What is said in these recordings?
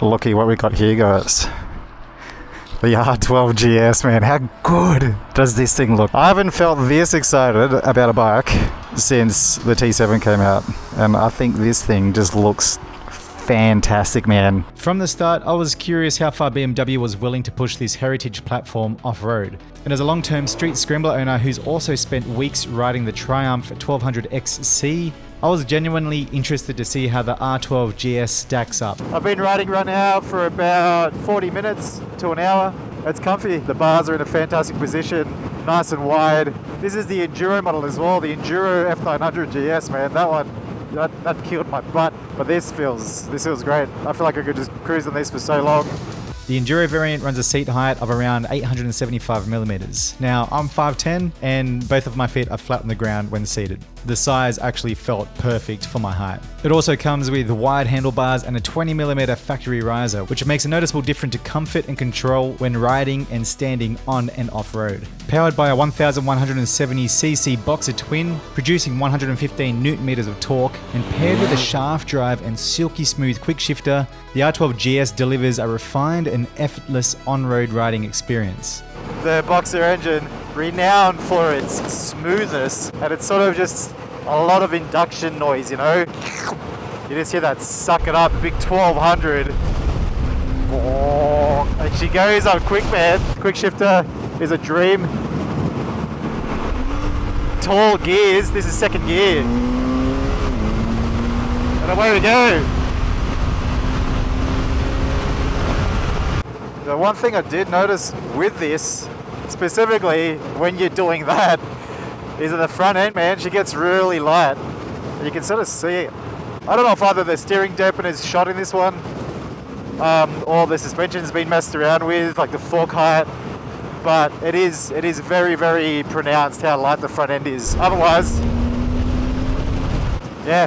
Looky what we got here, guys. The R12 GS, man. How good does this thing look? I haven't felt this excited about a bike since the T7 came out, and I think this thing just looks fantastic, man. From the start, I was curious how far BMW was willing to push this heritage platform off-road. And as a long-term street Scrambler owner who's also spent weeks riding the Triumph 1200XC, I was genuinely interested to see how the R12 GS stacks up. I've been riding right now for about 40 minutes to an hour. It's comfy. The bars are in a fantastic position, nice and wide. This is the Enduro model as well, the Enduro F900 GS, man. That one, that killed my butt. But this feels great. I feel like I could just cruise on this for so long. The Enduro variant runs a seat height of around 875 millimeters. Now, I'm 5'10", and both of my feet are flat on the ground when seated. The size actually felt perfect for my height. It also comes with wide handlebars and a 20mm factory riser, which makes a noticeable difference to comfort and control when riding and standing on and off-road. Powered by a 1170cc boxer twin, producing 115 Nm of torque, and paired with a shaft drive and silky smooth quick shifter, the R12 GS delivers a refined and effortless on-road riding experience. The boxer engine, renowned for its smoothness, and it's sort of just a lot of induction noise, you know? You just hear that suck it up, big 1200. Oh, and she goes on quick, man. Quick shifter is a dream. Tall gears, this is second gear. And away we go. The one thing I did notice with this, specifically when you're doing that, is at the front end, man, she gets really light. You can sort of see it. I don't know if either the steering dampener is shot in this one, or the suspension's been messed around with, like the fork height, but it is very, very pronounced how light the front end is. Otherwise, yeah,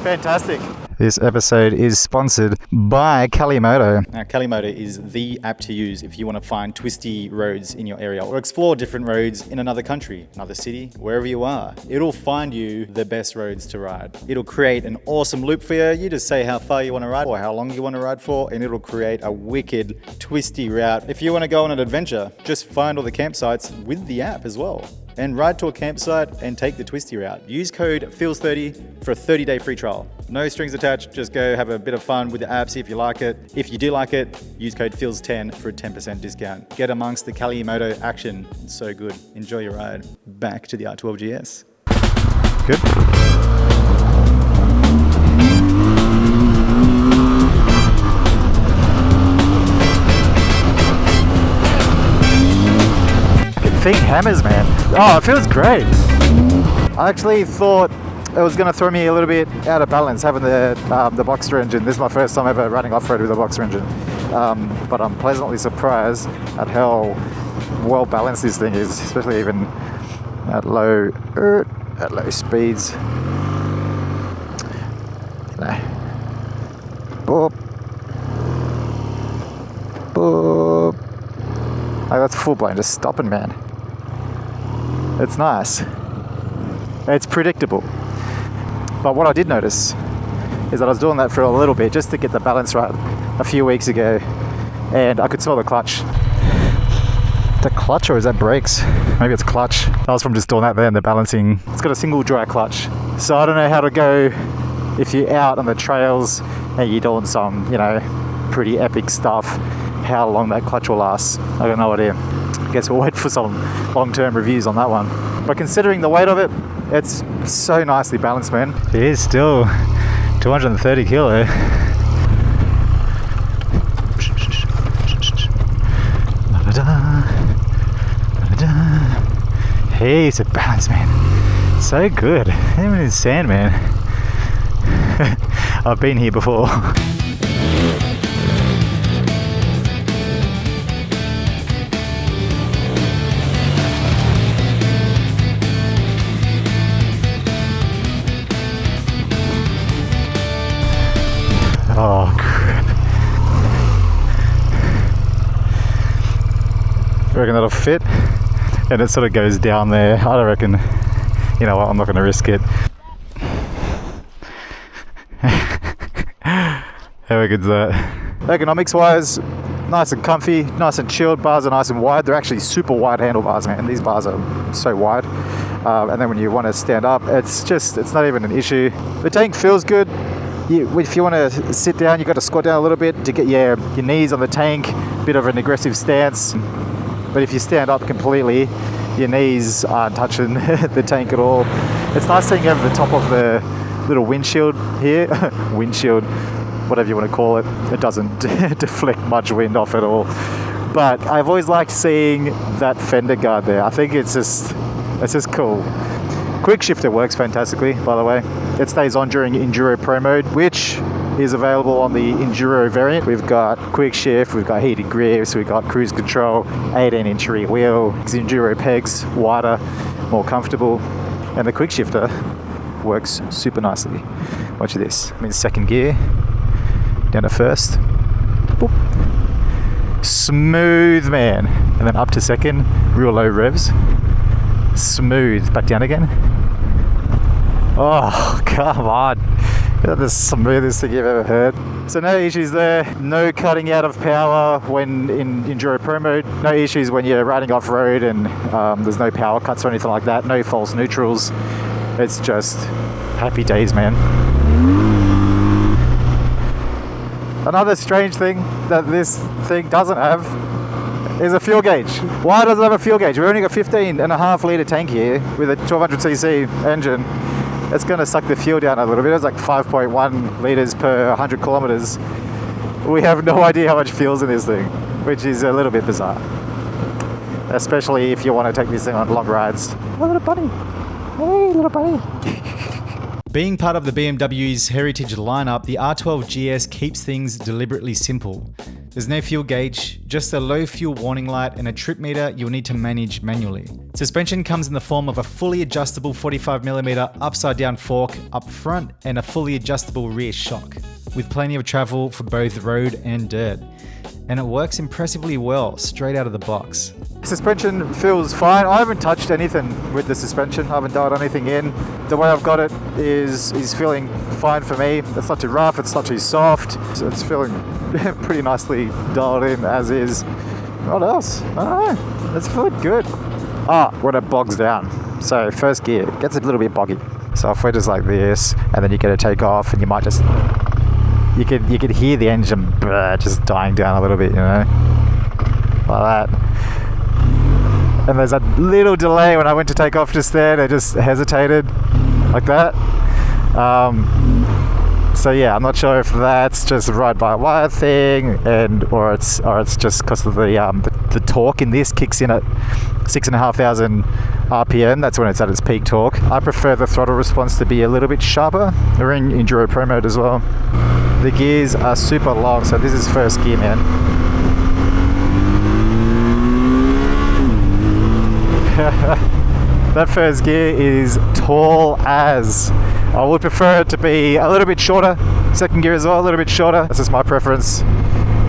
fantastic. This episode is sponsored by Cali Moto. Now, Cali Moto is the app to use if you want to find twisty roads in your area or explore different roads in another country, another city, wherever you are. It'll find you the best roads to ride. It'll create an awesome loop for you. You just say how far you want to ride or how long you want to ride for, and it'll create a wicked, twisty route. If you want to go on an adventure, just find all the campsites with the app as well, and ride to a campsite and take the twisty route. Use code Feelz30 for a 30-day free trial. No strings attached, just go have a bit of fun with the app, see if you like it. If you do like it, use code Feelz10 for a 10% discount. Get amongst the Cali Moto action. It's so good. Enjoy your ride. Back to the R12 GS. Good. Thing hammers, man. Oh, it feels great. I actually thought it was going to throw me a little bit out of balance having the boxer engine. This is my first time ever running off-road with a boxer engine, but I'm pleasantly surprised at how well balanced this thing is, especially even at low speeds. Boop. Boop. Oh, that's full blown just stopping, man. It's nice. It's predictable. But what I did notice is that I was doing that for a little bit just to get the balance right a few weeks ago, and I could smell the clutch. The clutch, or is that brakes? Maybe it's clutch. That was from just doing that there and the balancing. It's got a single dry clutch. So I don't know how to go if you're out on the trails and you're doing some, you know, pretty epic stuff, how long that clutch will last. I got no idea. I guess we'll wait for some long-term reviews on that one. But considering the weight of it, it's so nicely balanced, man. It is still 230 kilo. Heaps of balance, man. So good. Even in sand, man. I've been here before. Oh, crap. I reckon that'll fit, and it sort of goes down there. I don't reckon, you know what, I'm not going to risk it. How good's that? Ergonomics wise, nice and comfy, nice and chilled. Bars are nice and wide. They're actually super wide handlebars, man. These bars are so wide. And then when you want to stand up, it's not even an issue. The tank feels good. If you want to sit down, you've got to squat down a little bit to get your knees on the tank, bit of an aggressive stance. But if you stand up completely, your knees aren't touching the tank at all. It's nice seeing over the top of the little windshield here. Windshield, whatever you want to call it. It doesn't deflect much wind off at all. But I've always liked seeing that fender guard there. I think it's just cool. Quick shifter works fantastically, by the way. It stays on during Enduro Pro mode, which is available on the Enduro variant. We've got quick shift, we've got heated grips, we've got cruise control, 18-inch rear wheel, Enduro pegs, wider, more comfortable, and the quick shifter works super nicely. Watch this. I'm in second gear, down to first. Boop. Smooth, man. And then up to second, real low revs. Smooth. Back down again. Oh, come on. That's the smoothest thing you've ever heard. So no issues there. No cutting out of power when in Enduro Pro mode. No issues when you're riding off-road and there's no power cuts or anything like that. No false neutrals. It's just happy days, man. Another strange thing that this thing doesn't have is a fuel gauge. Why does it have a fuel gauge? We've only got 15.5 litre tank here with a 1200cc engine. It's going to suck the fuel down a little bit. It's like 5.1 litres per 100 kilometres. We have no idea how much fuel's in this thing, which is a little bit bizarre. Especially if you want to take this thing on long rides. Oh, little bunny. Hey, little bunny. Being part of the BMW's heritage lineup, the R12 GS keeps things deliberately simple. There's no fuel gauge, just a low fuel warning light and a trip meter you'll need to manage manually. Suspension comes in the form of a fully adjustable 45mm upside down fork up front and a fully adjustable rear shock, with plenty of travel for both road and dirt. And it works impressively well straight out of the box. Suspension feels fine. I haven't touched anything with the suspension. I haven't dialed anything in. The way I've got it is feeling fine for me. It's not too rough, it's not too soft. So it's feeling pretty nicely dialed in as is. What else? I don't know. It's feeling good. When it bogs down. So first gear gets a little bit boggy. So if we're just like this, and then you get to take off, and you might just... You could hear the engine just dying down a little bit, you know? Like that. And there's a little delay when I went to take off just there. I just hesitated like that. So yeah, I'm not sure if that's just a ride-by-wire thing, or it's just because of the torque in this kicks in at 6,500 RPM. That's when it's at its peak torque. I prefer the throttle response to be a little bit sharper. We're in Enduro Pro mode as well. The gears are super long, so this is first gear, man. That first gear is tall as. I would prefer it to be a little bit shorter. Second gear as well, a little bit shorter. That's just my preference.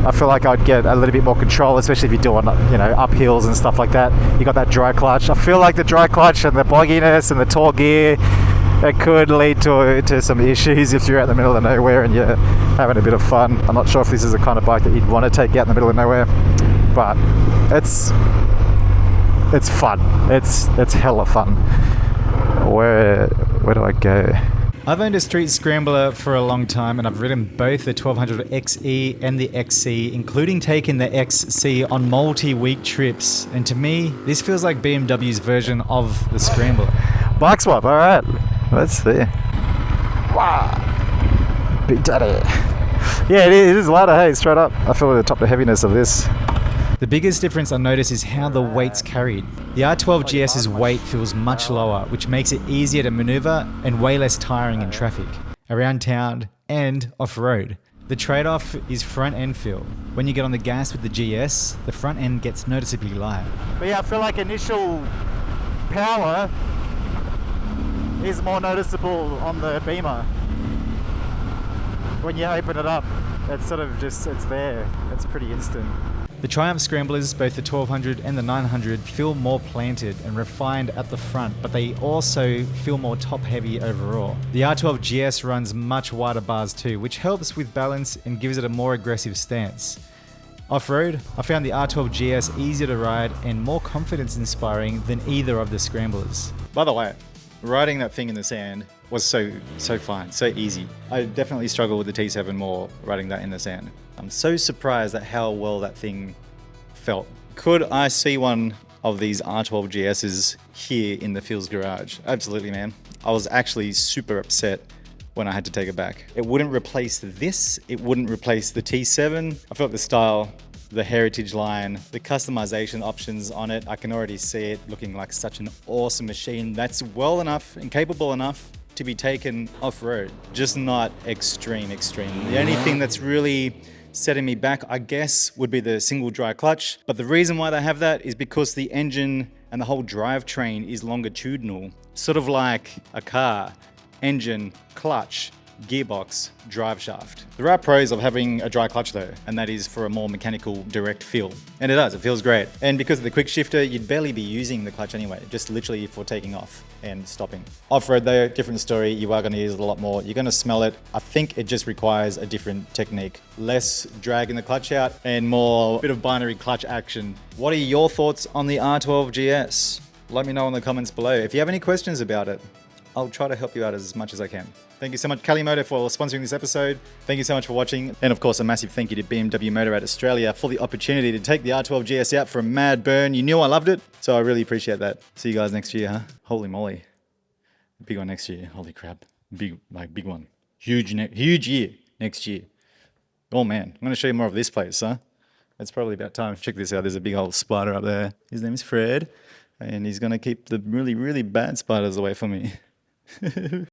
I feel like I'd get a little bit more control, especially if you're doing, up hills and stuff like that. You got that dry clutch. I feel like the dry clutch and the bogginess and the tall gear, it could lead to some issues if you're out in the middle of nowhere and you're having a bit of fun. I'm not sure if this is the kind of bike that you'd want to take out in the middle of nowhere, but it's fun. It's hella fun. Where do I go? I've owned a street scrambler for a long time, and I've ridden both the 1200 XE and the XC, including taking the XC on multi-week trips. And to me, this feels like BMW's version of the Scrambler. Bike swap, all right. Let's see. Wow, big daddy. Yeah, it is lighter. Hey, straight up. I feel the top the heaviness of this. The biggest difference I notice is how the weight's carried. The R12 GS's weight feels much lower, which makes it easier to maneuver and way less tiring in traffic, around town and off-road. The trade-off is front end feel. When you get on the gas with the GS, the front end gets noticeably light. But yeah, I feel like initial power is more noticeable on the Beamer. When you open it up, it's sort of just, it's there. It's pretty instant. The Triumph Scramblers, both the 1200 and the 900, feel more planted and refined at the front, but they also feel more top heavy overall. The R12 GS runs much wider bars too, which helps with balance and gives it a more aggressive stance. Off-road, I found the R12 GS easier to ride and more confidence inspiring than either of the Scramblers. By the way, riding that thing in the sand was so fun, so easy. I definitely struggle with the T7 more riding that in the sand. I'm so surprised at how well that thing felt. Could I see one of these R12 GSs here in the Feelz garage? Absolutely, man. I was actually super upset when I had to take it back. It wouldn't replace this. It wouldn't replace the T7. I felt the style, the heritage line, the customization options on it. I can already see it looking like such an awesome machine that's well enough and capable enough to be taken off-road, just not extreme. The only thing that's really setting me back, I guess, would be the single dry clutch. But the reason why they have that is because the engine and the whole drivetrain is longitudinal, sort of like a car. Engine, clutch, gearbox, drive shaft. There are pros of having a dry clutch though, and that is for a more mechanical, direct feel. And it does, it feels great. And because of the quick shifter, you'd barely be using the clutch anyway, just literally for taking off and stopping. Off-road though, different story. You are gonna use it a lot more. You're gonna smell it. I think it just requires a different technique. Less dragging the clutch out and more bit of binary clutch action. What are your thoughts on the R12 GS? Let me know in the comments below. If you have any questions about it, I'll try to help you out as much as I can. Thank you so much, Cali Moto, for sponsoring this episode. Thank you so much for watching. And of course, a massive thank you to BMW Motorrad Australia for the opportunity to take the R12 GS out for a mad burn. You knew I loved it, so I really appreciate that. See you guys next year, huh? Holy moly. Big one next year. Holy crap. Big one. Huge year next year. Oh man, I'm gonna show you more of this place, huh? It's probably about time. Check this out. There's a big old spider up there. His name is Fred, and he's gonna keep the really bad spiders away from me.